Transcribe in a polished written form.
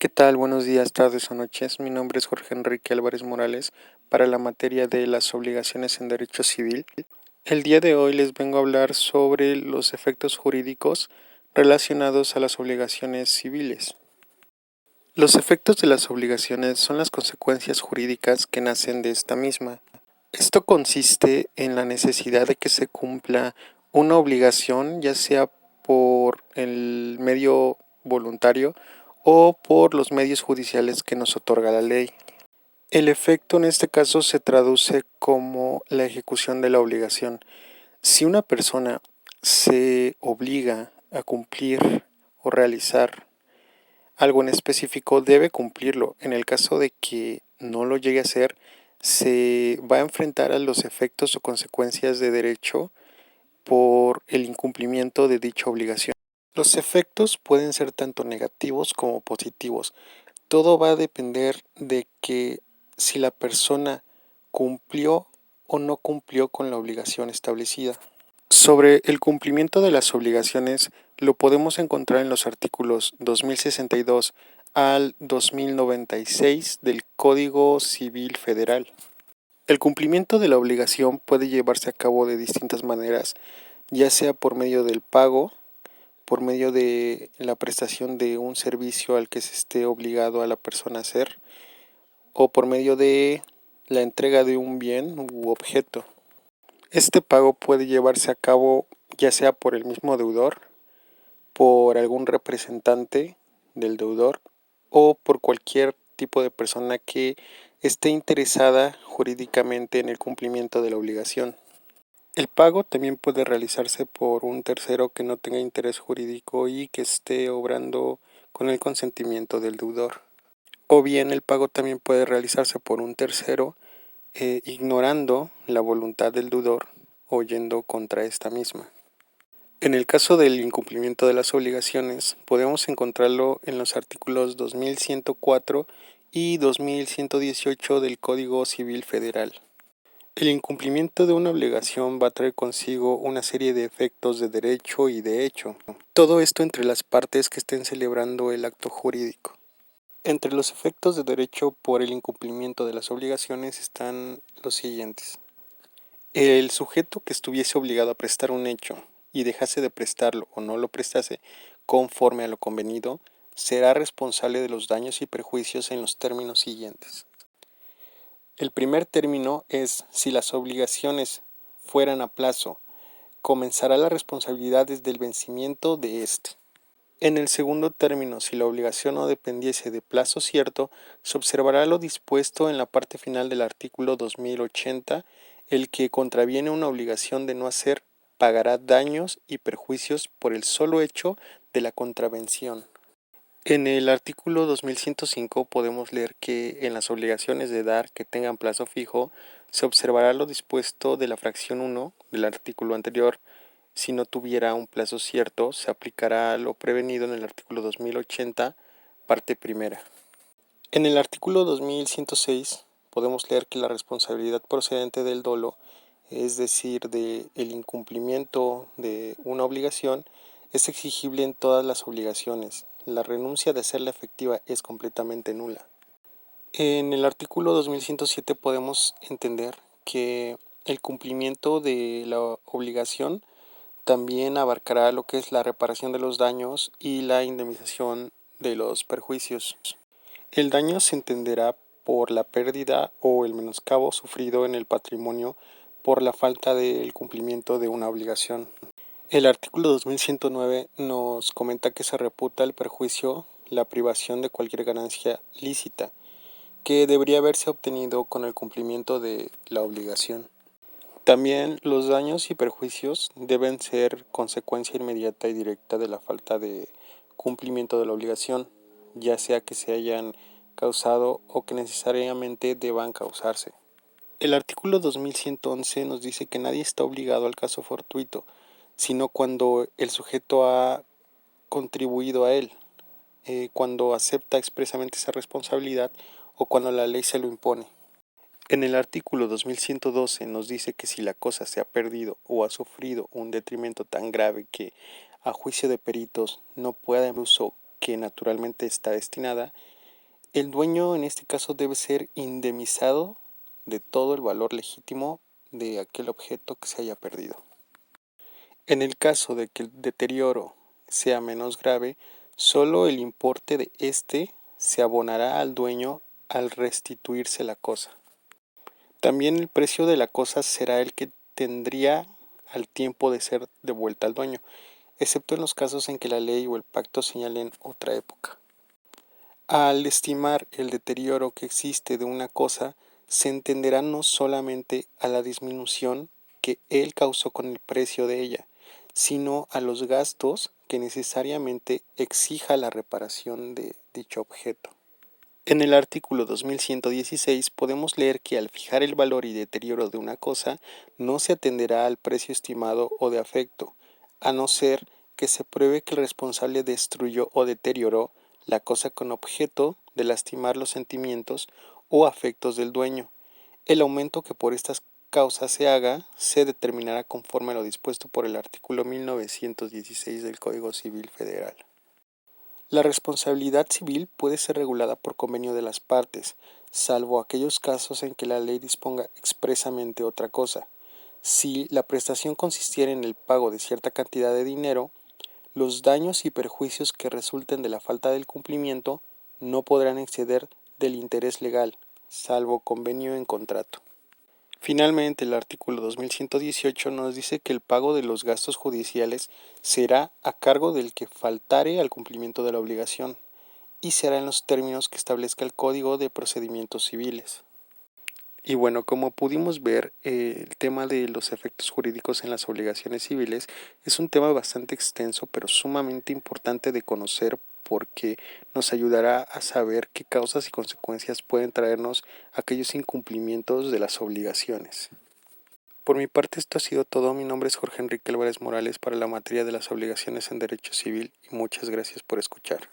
¿Qué tal? Buenos días, tardes o noches. Mi nombre es Jorge Enrique Álvarez Morales para la materia de las obligaciones en derecho civil. El día de hoy les vengo a hablar sobre los efectos jurídicos relacionados a las obligaciones civiles. Los efectos de las obligaciones son las consecuencias jurídicas que nacen de esta misma. Esto consiste en la necesidad de que se cumpla una obligación, ya sea por el medio voluntario o por los medios judiciales que nos otorga la ley. El efecto en este caso se traduce como la ejecución de la obligación. Si una persona se obliga a cumplir o realizar algo en específico, debe cumplirlo. En el caso de que no lo llegue a hacer, se va a enfrentar a los efectos o consecuencias de derecho por el incumplimiento de dicha obligación. Los efectos pueden ser tanto negativos como positivos. Todo va a depender de que si la persona cumplió o no cumplió con la obligación establecida. Sobre el cumplimiento de las obligaciones lo podemos encontrar en los artículos 2062 al 2096 del Código Civil Federal. El cumplimiento de la obligación puede llevarse a cabo de distintas maneras, ya sea por medio del pago, por medio de la prestación de un servicio al que se esté obligado a la persona a hacer, o por medio de la entrega de un bien u objeto. Este pago puede llevarse a cabo ya sea por el mismo deudor, por algún representante del deudor o por cualquier tipo de persona que esté interesada jurídicamente en el cumplimiento de la obligación. El pago también puede realizarse por un tercero que no tenga interés jurídico y que esté obrando con el consentimiento del deudor. O bien el pago también puede realizarse por un tercero ignorando la voluntad del deudor o yendo contra esta misma. En el caso del incumplimiento de las obligaciones, podemos encontrarlo en los artículos 2104 y 2118 del Código Civil Federal. El incumplimiento de una obligación va a traer consigo una serie de efectos de derecho y de hecho. Todo esto entre las partes que estén celebrando el acto jurídico. Entre los efectos de derecho por el incumplimiento de las obligaciones están los siguientes. El sujeto que estuviese obligado a prestar un hecho y dejase de prestarlo o no lo prestase conforme a lo convenido, será responsable de los daños y perjuicios en los términos siguientes. El primer término es si las obligaciones fueran a plazo, comenzará la responsabilidad desde el vencimiento de éste. En el segundo término, si la obligación no dependiese de plazo cierto, se observará lo dispuesto en la parte final del artículo 2080, el que contraviene una obligación de no hacer pagará daños y perjuicios por el solo hecho de la contravención. En el artículo 2105 podemos leer que en las obligaciones de dar que tengan plazo fijo, se observará lo dispuesto de la fracción 1 del artículo anterior. Si no tuviera un plazo cierto, se aplicará lo prevenido en el artículo 2080, parte primera. En el artículo 2106 podemos leer que la responsabilidad procedente del dolo, es decir, del incumplimiento de una obligación, es exigible en todas las obligaciones. La renuncia de hacerla efectiva es completamente nula. En el artículo 2107 podemos entender que el cumplimiento de la obligación también abarcará lo que es la reparación de los daños y la indemnización de los perjuicios. El daño se entenderá por la pérdida o el menoscabo sufrido en el patrimonio por la falta del cumplimiento de una obligación. El artículo 2109 nos comenta que se reputa el perjuicio la privación de cualquier ganancia lícita que debería haberse obtenido con el cumplimiento de la obligación. También los daños y perjuicios deben ser consecuencia inmediata y directa de la falta de cumplimiento de la obligación, ya sea que se hayan causado o que necesariamente deban causarse. El artículo 2111 nos dice que nadie está obligado al caso fortuito, sino cuando el sujeto ha contribuido a él, cuando acepta expresamente esa responsabilidad o cuando la ley se lo impone. En el artículo 2112 nos dice que si la cosa se ha perdido o ha sufrido un detrimento tan grave que, a juicio de peritos, no pueda incluso que naturalmente está destinada, el dueño en este caso debe ser indemnizado de todo el valor legítimo de aquel objeto que se haya perdido. En el caso de que el deterioro sea menos grave, solo el importe de este se abonará al dueño al restituirse la cosa. También el precio de la cosa será el que tendría al tiempo de ser devuelta al dueño, excepto en los casos en que la ley o el pacto señalen otra época. Al estimar el deterioro que existe de una cosa, se entenderá no solamente a la disminución que él causó con el precio de ella, sino a los gastos que necesariamente exija la reparación de dicho objeto. En el artículo 2116 podemos leer que al fijar el valor y deterioro de una cosa, no se atenderá al precio estimado o de afecto, a no ser que se pruebe que el responsable destruyó o deterioró la cosa con objeto de lastimar los sentimientos o afectos del dueño. El aumento que por estas causas se haga se determinará conforme a lo dispuesto por el artículo 1916 del Código Civil Federal. La responsabilidad civil puede ser regulada por convenio de las partes, salvo aquellos casos en que la ley disponga expresamente otra cosa. Si la prestación consistiera en el pago de cierta cantidad de dinero, los daños y perjuicios que resulten de la falta del cumplimiento no podrán exceder del interés legal, salvo convenio en contrato. Finalmente, el artículo 2118 nos dice que el pago de los gastos judiciales será a cargo del que faltare al cumplimiento de la obligación y será en los términos que establezca el Código de Procedimientos Civiles. Y bueno, como pudimos ver, el tema de los efectos jurídicos en las obligaciones civiles es un tema bastante extenso, pero sumamente importante de conocer porque nos ayudará a saber qué causas y consecuencias pueden traernos aquellos incumplimientos de las obligaciones. Por mi parte esto ha sido todo. Mi nombre es Jorge Enrique Álvarez Morales para la materia de las obligaciones en Derecho Civil y muchas gracias por escuchar.